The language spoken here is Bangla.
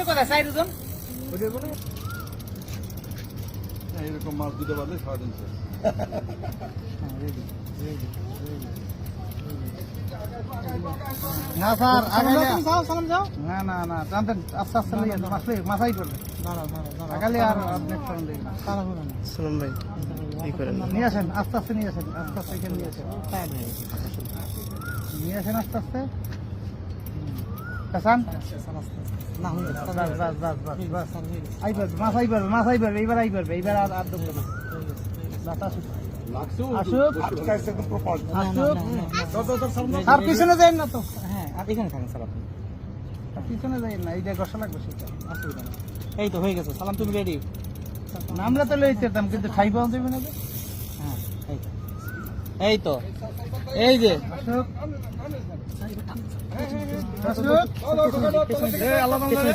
আছে কথা সাইড ওজন এরকম মাছ দিতে পারলে 350। না স্যার আগালে যাও সালাম যাও না না না জানতেন আস্তে আস্তে নিয়ে মাছলে মাথাই পড়বে দাঁড়াও দাঁড়াও আগালে আর আপনি ফোন দিন সালাম ভাই কি করেন নিয়ে আসেন আস্তে আস্তে নিয়ে আসেন আস্তে আস্তে এখানে নিয়ে আসেন নিয়ে আসেন আস্তে আস্তে কাসান না হয়ে বাস বাস বাস বাস বাস আই পারবে মাছ আই পারবে এইবার আর দুঃখ না বাস আসুক আসুক আর পিছনে যাই না তো হ্যাঁ আর এখানে থাকেন স্যার আপনি আর পিছনে যাই না এইটা গোসা লাগবে সেটা অসুবিধা নেই এই তো হয়ে গেছে সালাম তুমি রেডি আমরা তো লইতে যেতাম কিন্তু ঠাই পাওয়া যাবে না তো। হ্যাঁ এই তো এই যে আসুক আসুক পেছনে